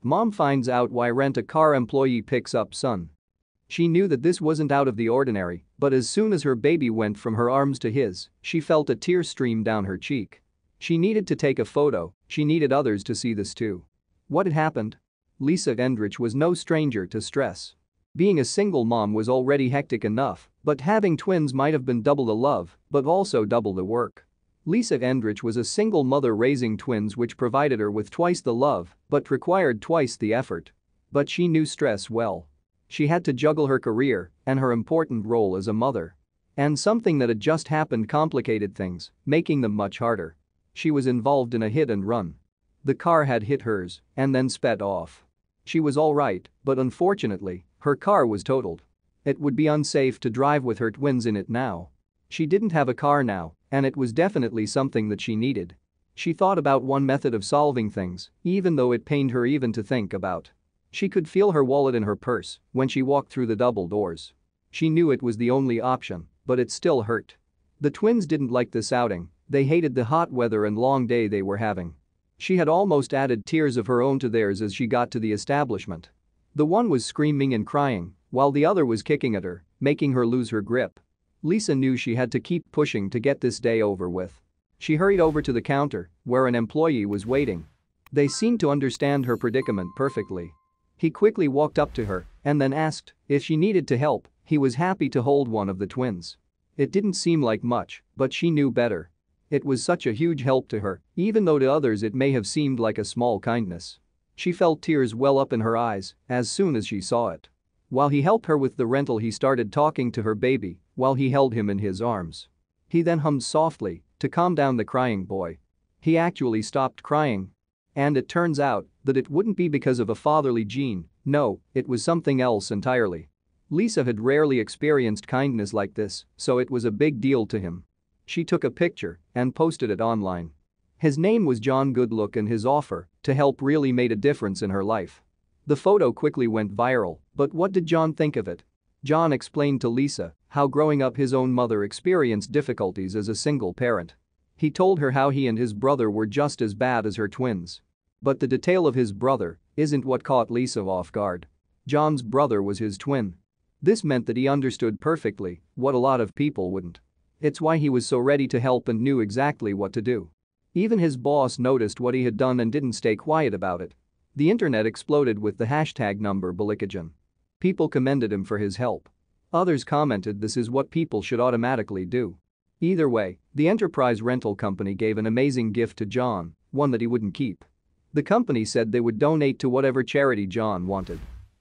Mom finds out why rent-a-car employee picks up son. She knew that this wasn't out of the ordinary, but as soon as her baby went from her arms to his, she felt a tear stream down her cheek. She needed to take a photo, she needed others to see this too. What had happened? Lisa Endrich was no stranger to stress. Being a single mom was already hectic enough, but having twins might have been double the love, but also double the work. Lisa Endrich was a single mother raising twins, which provided her with twice the love but required twice the effort. But she knew stress well. She had to juggle her career and her important role as a mother. And something that had just happened complicated things, making them much harder. She was involved in a hit and run. The car had hit hers and then sped off. She was all right, but unfortunately, her car was totaled. It would be unsafe to drive with her twins in it now. She didn't have a car now, and it was definitely something that she needed. She thought about one method of solving things, even though it pained her even to think about. She could feel her wallet in her purse when she walked through the double doors. She knew it was the only option, but it still hurt. The twins didn't like this outing, they hated the hot weather and long day they were having. She had almost added tears of her own to theirs as she got to the establishment. The one was screaming and crying, while the other was kicking at her, making her lose her grip. Lisa knew she had to keep pushing to get this day over with. She hurried over to the counter, where an employee was waiting. They seemed to understand her predicament perfectly. He quickly walked up to her and then asked if she needed to help. He was happy to hold one of the twins. It didn't seem like much, but she knew better. It was such a huge help to her, even though to others it may have seemed like a small kindness. She felt tears well up in her eyes as soon as she saw it. While he helped her with the rental, he started talking to her baby while he held him in his arms. He then hummed softly to calm down the crying boy. He actually stopped crying. And it turns out that it wouldn't be because of a fatherly gene, no, it was something else entirely. Lisa had rarely experienced kindness like this, so it was a big deal to him. She took a picture and posted it online. His name was John Goodlook, and his offer to help really made a difference in her life. The photo quickly went viral, but what did John think of it? John explained to Lisa how growing up his own mother experienced difficulties as a single parent. He told her how he and his brother were just as bad as her twins. But the detail of his brother isn't what caught Lisa off guard. John's brother was his twin. This meant that he understood perfectly what a lot of people wouldn't. It's why he was so ready to help and knew exactly what to do. Even his boss noticed what he had done and didn't stay quiet about it. The internet exploded with the hashtag #Bulikajan. People commended him for his help. Others commented this is what people should automatically do. Either way, the enterprise rental company gave an amazing gift to John, one that he wouldn't keep. The company said they would donate to whatever charity John wanted.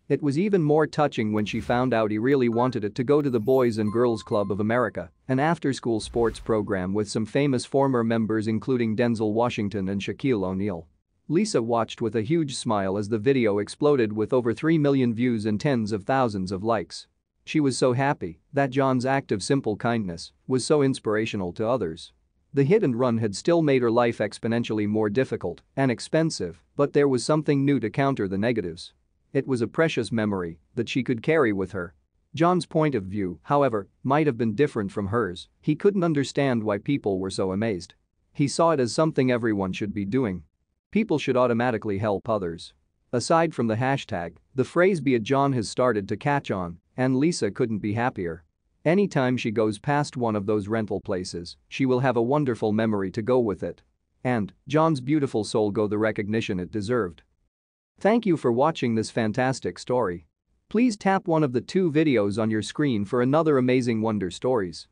It was even more touching when she found out he really wanted it to go to the Boys and Girls Club of America, an after-school sports program with some famous former members including Denzel Washington and Shaquille O'Neal. Lisa watched with a huge smile as the video exploded with over 3 million views and tens of thousands of likes. She was so happy that John's act of simple kindness was so inspirational to others. The hit and run had still made her life exponentially more difficult and expensive, but there was something new to counter the negatives. It was a precious memory that she could carry with her. John's point of view, however, might have been different from hers. He couldn't understand why people were so amazed. He saw it as something everyone should be doing. People should automatically help others. Aside from the hashtag, the phrase "be a John" has started to catch on, and Lisa couldn't be happier. Anytime she goes past one of those rental places, she will have a wonderful memory to go with it. And John's beautiful soul got the recognition it deserved. Thank you for watching this fantastic story. Please tap one of the 2 videos on your screen for another amazing Wonder Stories.